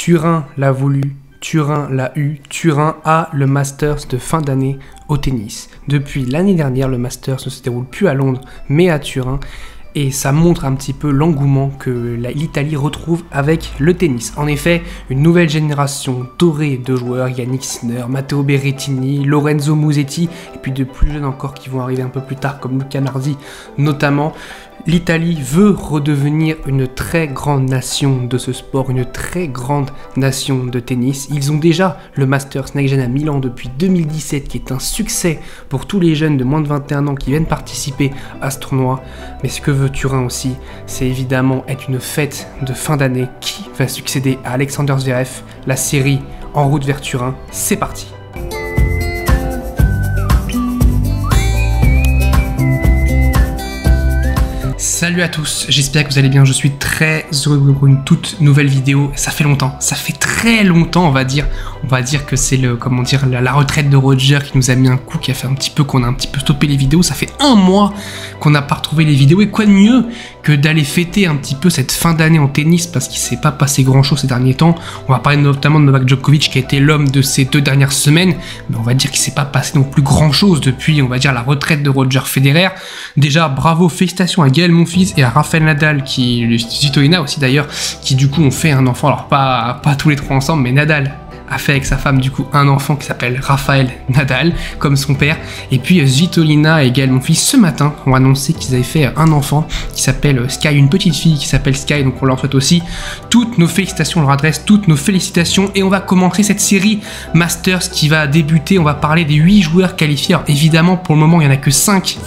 Turin l'a voulu, Turin l'a eu, Turin a le Masters de fin d'année au tennis. Depuis l'année dernière, le Masters ne se déroule plus à Londres, mais à Turin. Et ça montre un petit peu l'engouement que l'Italie retrouve avec le tennis. En effet, une nouvelle génération dorée de joueurs, Yannick Sinner, Matteo Berrettini, Lorenzo Musetti, et puis de plus jeunes encore qui vont arriver un peu plus tard, comme Luca Nardi notamment. L'Italie veut redevenir une très grande nation de ce sport, une très grande nation de tennis. Ils ont déjà le Masters Next Gen à Milan depuis 2017, qui est un succès pour tous les jeunes de moins de 21 ans qui viennent participer à ce tournoi. Mais ce que veut Turin aussi, c'est évidemment être une fête de fin d'année qui va succéder à Alexander Zverev. La série En route vers Turin, c'est parti. Salut à tous, j'espère que vous allez bien, je suis très heureux pour une toute nouvelle vidéo. Ça fait longtemps, ça fait très longtemps on va dire que c'est le, comment dire, la retraite de Roger qui nous a mis un coup, qui a fait un petit peu qu'on a un petit peu stoppé les vidéos. Ça fait un mois qu'on n'a pas retrouvé les vidéos, et quoi de mieux que d'aller fêter un petit peu cette fin d'année en tennis, parce qu'il s'est pas passé grand chose ces derniers temps. On va parler notamment de Novak Djokovic qui a été l'homme de ces 2 dernières semaines, mais on va dire qu'il s'est pas passé non plus grand chose depuis, on va dire, la retraite de Roger Federer. Déjà bravo, félicitations à Gaël Monfils et à Rafael Nadal, qui, Svitolina aussi d'ailleurs, qui du coup ont fait un enfant, alors pas tous les 3 ensemble, mais Nadal a fait avec sa femme du coup un enfant qui s'appelle Rafael Nadal, comme son père. Et puis Svitolina et Gaël Monfils ce matin ont annoncé qu'ils avaient fait un enfant qui s'appelle Sky, une petite fille qui s'appelle Sky, donc on leur souhaite aussi toutes nos félicitations, on leur adresse toutes nos félicitations. Et on va commencer cette série Masters qui va débuter, on va parler des 8 joueurs qualifiés. Alors évidemment pour le moment il n'y en a que 5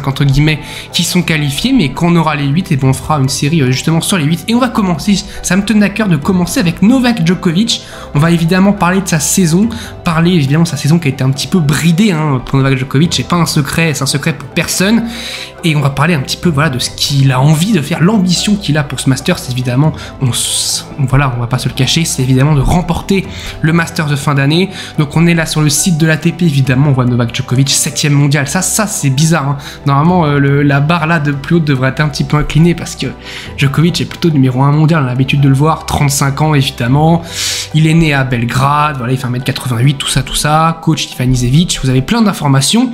entre guillemets qui sont qualifiés, mais quand on aura les 8, et bon, on fera une série justement sur les 8. Et on va commencer, ça me tenait à cœur de commencer avec Novak Djokovic. On va évidemment parler de sa saison, parler évidemment de sa saison qui a été un petit peu bridée pour Novak Djokovic, c'est pas un secret, c'est un secret pour personne. Et on va parler un petit peu voilà de ce qu'il a envie de faire, l'ambition qu'il a pour ce Masters. Évidemment, on va pas se le cacher, c'est évidemment de remporter le Masters de fin d'année. Donc on est là sur le site de l'ATP, évidemment on voit Novak Djokovic 7e mondial, ça c'est bizarre, hein. Normalement la barre là de plus haute devrait être un petit peu inclinée, parce que Djokovic est plutôt numéro 1 mondial, on a l'habitude de le voir, 35 ans évidemment, il est né à Belgrade, voilà, il fait 1m88, tout ça, coach Ivanisevic, vous avez plein d'informations.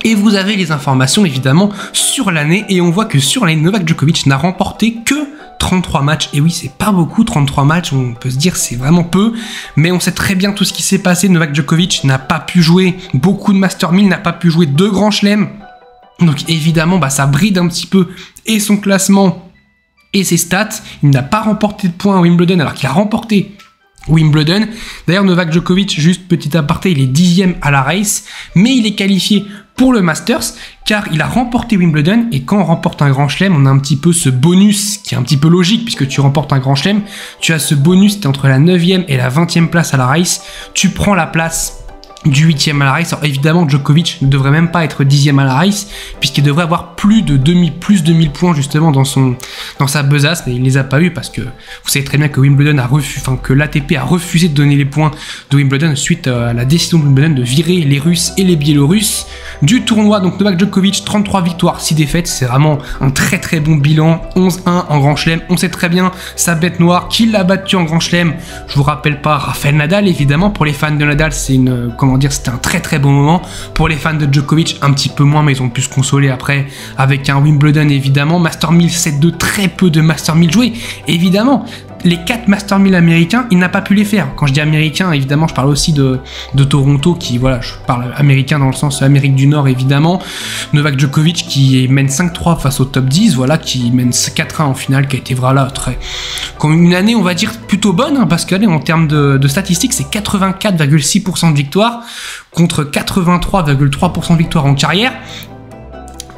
Et vous avez les informations évidemment sur l'année, et on voit que sur l'année, Novak Djokovic n'a remporté que 33 matchs. Et oui, c'est pas beaucoup, 33 matchs, on peut se dire c'est vraiment peu, mais on sait très bien tout ce qui s'est passé. Novak Djokovic n'a pas pu jouer beaucoup de Master 1000, n'a pas pu jouer 2 grands chelems, donc évidemment ça bride un petit peu et son classement et ses stats. Il n'a pas remporté de points à Wimbledon alors qu'il a remporté Wimbledon. D'ailleurs Novak Djokovic, juste petit aparté, il est 10e à la race, mais il est qualifié pour le Masters car il a remporté Wimbledon. Et quand on remporte un grand chelem, on a un petit peu ce bonus qui est un petit peu logique, puisque tu remportes un grand chelem, tu as ce bonus, t'es entre la 9e et la 20e place à la race, tu prends la place du 8e à la race. Alors évidemment Djokovic ne devrait même pas être 10e à la race, puisqu'il devrait avoir plus de 1000 points justement dans sa besace, mais il les a pas eu, parce que vous savez très bien que Wimbledon que l'ATP a refusé de donner les points de Wimbledon suite à la décision de Wimbledon de virer les Russes et les Biélorusses du tournoi. Donc Novak Djokovic, 33 victoires, 6 défaites, c'est vraiment un très très bon bilan, 11-1 en grand chelem. On sait très bien sa bête noire qui l'a battu en grand chelem, je vous rappelle pas, Rafael Nadal. Évidemment pour les fans de Nadal c'est c'était un très très bon moment. Pour les fans de Djokovic, un petit peu moins, mais ils ont pu se consoler après avec un Wimbledon évidemment. Master 1000, c'est de très peu de Master 1000 joués. Évidemment, les 4 Master 1000 américains, il n'a pas pu les faire. Quand je dis américain, évidemment, je parle aussi de Toronto, qui, voilà, je parle américain dans le sens Amérique du Nord, évidemment. Novak Djokovic qui mène 5-3 face au top 10, voilà, qui mène 4-1 en finale, qui a été voilà, une année, on va dire, plutôt bonne, parce qu'en termes de statistiques, c'est 84,6% de victoire contre 83,3% de victoire en carrière.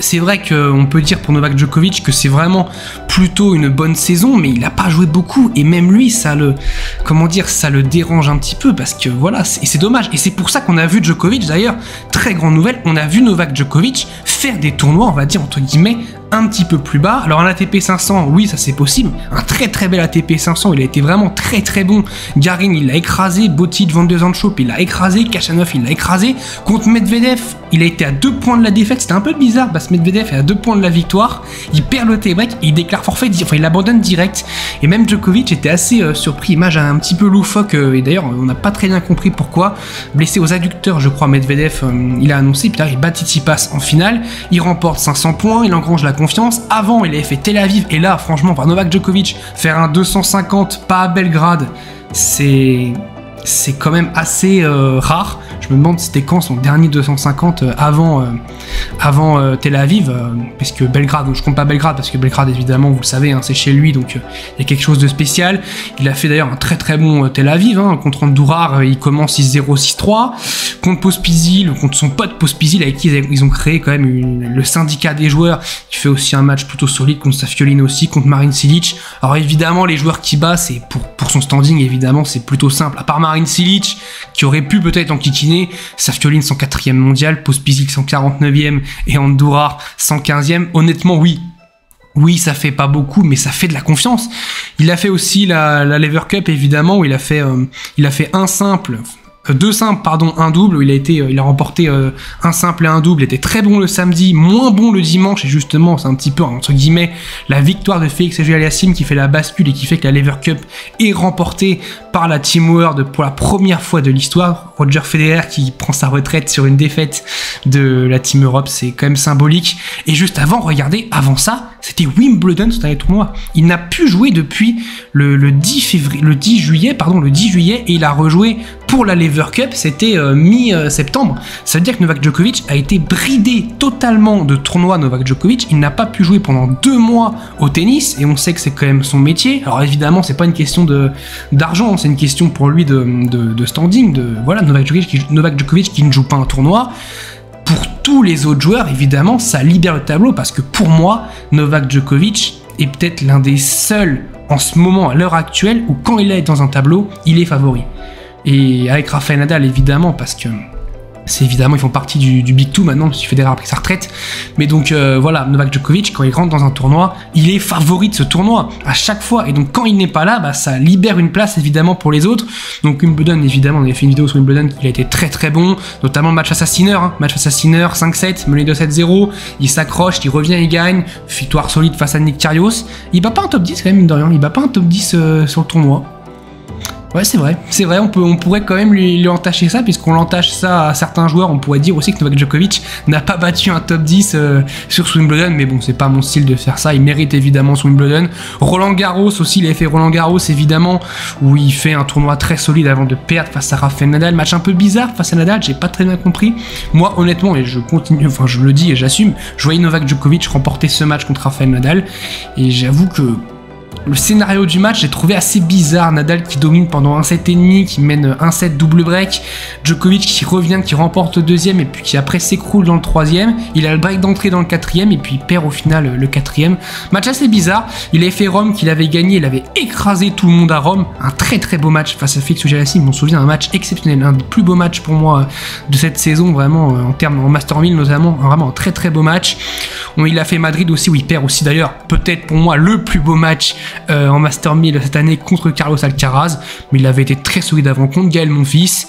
C'est vrai qu'on peut dire pour Novak Djokovic que c'est vraiment plutôt une bonne saison, mais il n'a pas joué beaucoup, et même lui ça le dérange un petit peu, parce que voilà, et c'est dommage. Et c'est pour ça qu'on a vu Djokovic d'ailleurs très grande nouvelle, on a vu Novak Djokovic faire des tournois, on va dire entre guillemets, un petit peu plus bas. Alors un ATP 500, oui, ça c'est possible. Un très très bel ATP 500, il a été vraiment très très bon. Garin, il l'a écrasé. Botic, Van de Zandschulp, il l'a écrasé. Khachanov, il l'a écrasé. Contre Medvedev, il a été à 2 points de la défaite. C'était un peu bizarre parce que Medvedev est à 2 points de la victoire. Il perd le tie-break, il déclare forfait, enfin il abandonne direct. Et même Djokovic était assez surpris. Image un petit peu loufoque. Et d'ailleurs, on n'a pas très bien compris pourquoi. Blessé aux adducteurs, je crois, Medvedev, il a annoncé. Puis là, il bat Tsitsipas en finale. Il remporte 500 points. Il engrange la confiance. Avant, il avait fait Tel Aviv et là, franchement, par Novak Djokovic, faire un 250 pas à Belgrade, c'est quand même assez rare. Je me demande c'était quand son dernier 250 avant Tel Aviv, parce que Belgrade, donc je compte pas Belgrade parce que Belgrade évidemment vous le savez, hein, c'est chez lui, donc il y a quelque chose de spécial. Il a fait d'ailleurs un très très bon Tel Aviv, hein, contre Andourar, il commence 6-0, 6-3, contre Pospisil, contre son pote Pospisil avec qui ils ont créé quand même le syndicat des joueurs, qui fait aussi un match plutôt solide, contre Safiolin aussi, contre Marin Cilic. Alors évidemment les joueurs qui bat, c'est pour son standing évidemment c'est plutôt simple, à part Marin Cilic qui aurait pu peut-être enquiquiner. Safiolin 104e mondial, Pospisil 149e et Andourar 115e. Honnêtement, oui, ça fait pas beaucoup, mais ça fait de la confiance. Il a fait aussi la Lever Cup, évidemment, où il a fait un simple. 2 simples, pardon, un double, où il a remporté un simple et un double. Il était très bon le samedi, moins bon le dimanche, et justement, c'est un petit peu, entre guillemets, la victoire de Félix Auger-Aliassime qui fait la bascule et qui fait que la Lever Cup est remportée par la Team World pour la première fois de l'histoire. Roger Federer qui prend sa retraite sur une défaite de la Team Europe, c'est quand même symbolique. Et juste avant, regardez, avant ça, c'était Wimbledon, ce dernier tournoi. Il n'a plus joué depuis le 10 juillet, et il a rejoué pour la Lever Cup, c'était mi-septembre. Ça veut dire que Novak Djokovic a été bridé totalement de tournois. Novak Djokovic, il n'a pas pu jouer pendant 2 mois au tennis, et on sait que c'est quand même son métier. Alors évidemment, c'est pas une question d'argent, c'est une question pour lui de standing, voilà, Novak Djokovic qui ne joue pas un tournoi. Pour tous les autres joueurs, évidemment, ça libère le tableau, parce que pour moi, Novak Djokovic est peut-être l'un des seuls en ce moment, à l'heure actuelle, où quand il est dans un tableau, il est favori. Et avec Rafael Nadal, évidemment, parce que c'est évidemment, ils font partie du Big Two maintenant, parce que Federer a pris sa retraite. Mais donc voilà, Novak Djokovic, quand il rentre dans un tournoi, il est favori de ce tournoi à chaque fois. Et donc quand il n'est pas là, bah, ça libère une place évidemment pour les autres. Donc Wimbledon, évidemment, on avait fait une vidéo sur Wimbledon, il a été très très bon, notamment le match assassineur, 5-7, mené de 7-0, il s'accroche, il revient, il gagne, victoire solide face à Nick Kyrgios. Il bat pas un top 10 quand même, mine de rien, il bat pas un top 10 sur le tournoi. Ouais, c'est vrai, on pourrait quand même lui entacher ça, puisqu'on l'entache ça à certains joueurs. On pourrait dire aussi que Novak Djokovic n'a pas battu un top 10 sur Wimbledon, mais bon, c'est pas mon style de faire ça, il mérite évidemment son Wimbledon. Roland Garros aussi, il a fait Roland Garros évidemment, où il fait un tournoi très solide avant de perdre face à Rafael Nadal, match un peu bizarre face à Nadal, j'ai pas très bien compris. Moi honnêtement, et je continue, enfin je le dis et j'assume, je voyais Novak Djokovic remporter ce match contre Rafael Nadal, et j'avoue que le scénario du match, j'ai trouvé assez bizarre. Nadal qui domine pendant un set et demi, qui mène un set double break. Djokovic qui revient, qui remporte le deuxième et puis qui après s'écroule dans le troisième. Il a le break d'entrée dans le quatrième et puis il perd au final le quatrième. Match assez bizarre. Il avait fait Rome qu'il avait gagné, il avait écrasé tout le monde à Rome. Un très très beau match face à Félix Auger-Aliassime. On me souvient, un match exceptionnel, un des plus beaux matchs pour moi de cette saison, vraiment en Master 1000 notamment, vraiment un très très beau match. Il a fait Madrid aussi, où il perd aussi d'ailleurs, peut-être pour moi le plus beau match en Master 1000 cette année contre Carlos Alcaraz, mais il avait été très solide avant contre Gaël Monfils.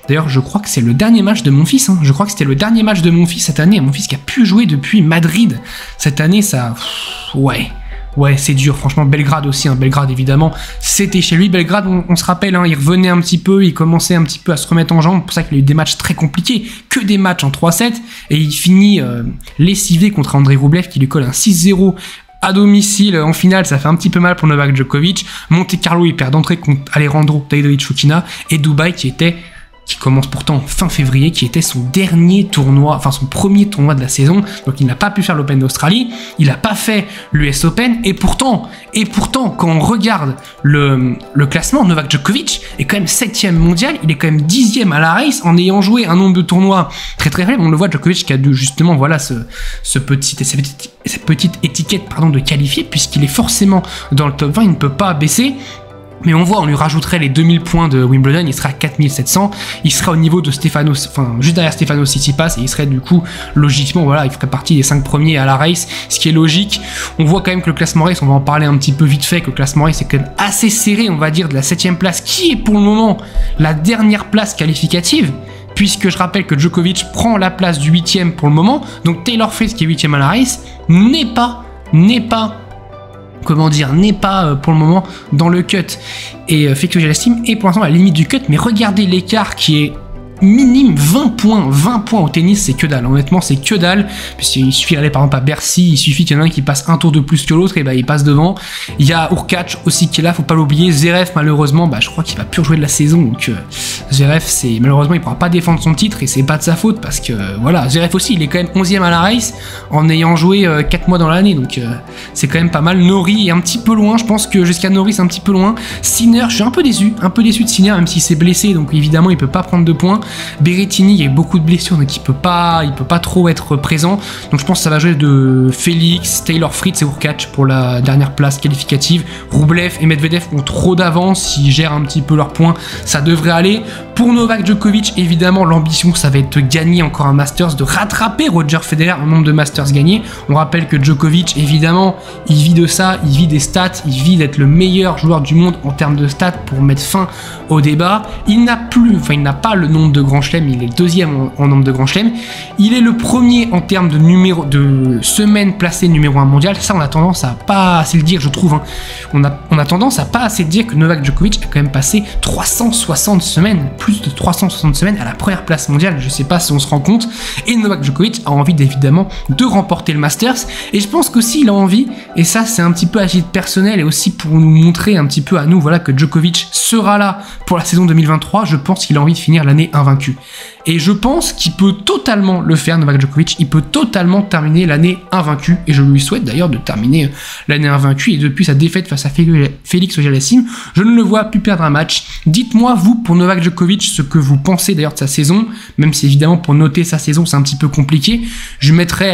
D'ailleurs, je crois que c'est le dernier match de Monfils, hein. Je crois que c'était le dernier match de Monfils cette année, Monfils qui a pu jouer depuis Madrid. Cette année, ça... Ouais, c'est dur, franchement. Belgrade aussi, hein. Belgrade évidemment, c'était chez lui. Belgrade, on se rappelle, hein, il revenait un petit peu, il commençait un petit peu à se remettre en jambes, c'est pour ça qu'il a eu des matchs très compliqués, que des matchs en 3-7, et il finit lessivé contre Andrei Rublev qui lui colle un 6-0 à domicile en finale. Ça fait un petit peu mal pour Novak Djokovic. Monte Carlo, il perd d'entrée contre Alejandro Davidovich-Fokina, et Dubaï qui commence pourtant fin février, qui était son dernier tournoi, enfin son premier tournoi de la saison, donc il n'a pas pu faire l'Open d'Australie, il n'a pas fait l'US Open, et pourtant, quand on regarde le classement, Novak Djokovic est quand même 7ème mondial, il est quand même 10ème à la race, en ayant joué un nombre de tournois très très faible. On le voit, Djokovic qui a dû justement, voilà, cette petite étiquette de qualifié, puisqu'il est forcément dans le top 20, il ne peut pas baisser. Mais on voit, on lui rajouterait les 2000 points de Wimbledon, il sera à 4700, il sera au niveau de Stefanos, enfin juste derrière Stefanos Tsitsipas, et il serait du coup, logiquement, voilà, il ferait partie des 5 premiers à la race, ce qui est logique. On voit quand même que le classement race, on va en parler un petit peu vite fait, que le classement race est quand même assez serré, on va dire, de la 7ème place, qui est pour le moment la dernière place qualificative, puisque je rappelle que Djokovic prend la place du 8ème pour le moment, donc Taylor Fritz, qui est 8ème à la race, n'est pas pour le moment dans le cut, et Félix Auger-Aliassime est pour l'instant à la limite du cut, mais regardez l'écart qui est minime, 20 points au tennis, c'est que dalle, honnêtement c'est que dalle, puisqu'il suffit d'aller par exemple à Bercy, il suffit qu'il y en a un qui passe un tour de plus que l'autre, et bah il passe devant. Il y a Hurkacz aussi qui est là, faut pas l'oublier. Zverev malheureusement, bah je crois qu'il va plus rejouer de la saison, donc Zverev c'est malheureusement il pourra pas défendre son titre, et c'est pas de sa faute, parce que voilà, Zverev aussi il est quand même 11ème à la race, en ayant joué 4 mois dans l'année, donc c'est quand même pas mal. Norrie est un petit peu loin, je pense que jusqu'à Norrie c'est un petit peu loin. Sinner, je suis un peu déçu de Sinner, même s'il s'est blessé, donc évidemment il peut pas prendre de points. Berrettini, il y a beaucoup de blessures, donc il peut pas trop être présent. Donc je pense que ça va jouer de Félix, Taylor Fritz et Hurkacz pour la dernière place qualificative. Rublev et Medvedev ont trop d'avance, s'ils gèrent un petit peu leurs points, ça devrait aller. Pour Novak Djokovic, évidemment, l'ambition, ça va être de gagner encore un Masters, de rattraper Roger Federer en nombre de Masters gagnés. On rappelle que Djokovic, évidemment, il vit de ça, il vit des stats, il vit d'être le meilleur joueur du monde en termes de stats pour mettre fin au débat. Il n'a pas le nombre de grands chelems, il est deuxième en nombre de grands chelems. Il est le premier en termes de semaines placées numéro 1 mondial. Ça, on a tendance à pas assez le dire, je trouve. Hein. On a tendance à pas assez dire que Novak Djokovic a quand même passé 360 semaines, plus de 360 semaines à la première place mondiale. Je sais pas si on se rend compte. Et Novak Djokovic a envie évidemment de remporter le Masters. Et je pense qu'aussi il a envie, et ça c'est un petit peu à titre personnel et aussi pour nous montrer un petit peu à nous, voilà, que Djokovic sera là pour la saison 2023. Je pense qu'il a envie de finir l'année invaincu. Et je pense qu'il peut totalement le faire, Novak Djokovic, il peut totalement terminer l'année invaincue, et je lui souhaite d'ailleurs de terminer l'année invaincue, et depuis sa défaite face à Félix Auger-Aliassime, je ne le vois plus perdre un match. Dites-moi, vous, pour Novak Djokovic, ce que vous pensez d'ailleurs de sa saison, même si évidemment pour noter sa saison c'est un petit peu compliqué. Je mettrais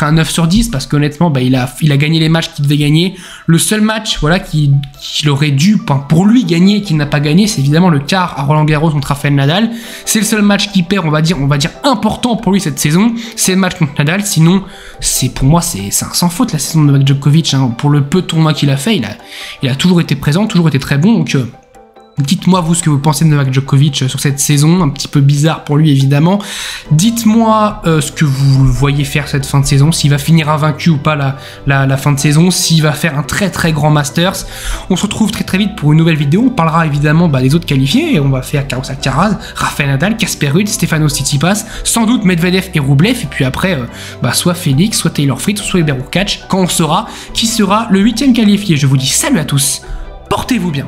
un 9 sur 10, parce qu'honnêtement, bah, il a gagné les matchs qu'il devait gagner. Le seul match, voilà, qu'il aurait dû, pour lui, gagner et qu'il n'a pas gagné, c'est évidemment le quart à Roland-Garros contre Rafael Nadal. C'est le seul match qu'il perd, on va dire important pour lui cette saison, c'est le match contre Nadal. Sinon, pour moi c'est sans faute la saison de Novak Djokovic, hein. Pour le peu de tournois qu'il a fait, il a toujours été présent, toujours été très bon, donc dites-moi vous ce que vous pensez de Novak Djokovic sur cette saison, un petit peu bizarre pour lui évidemment. Dites-moi ce que vous voyez faire cette fin de saison, s'il va finir invaincu ou pas la fin de saison, s'il va faire un très très grand Masters. On se retrouve très très vite pour une nouvelle vidéo, on parlera évidemment des autres qualifiés, et on va faire Carlos Alcaraz, Rafael Nadal, Casper Ruud, Stefanos Tsitsipas, sans doute Medvedev et Rublev, et puis après soit Félix, soit Taylor Fritz, soit Hurkacz, quand on saura qui sera le 8ème qualifié. Je vous dis salut à tous, portez-vous bien.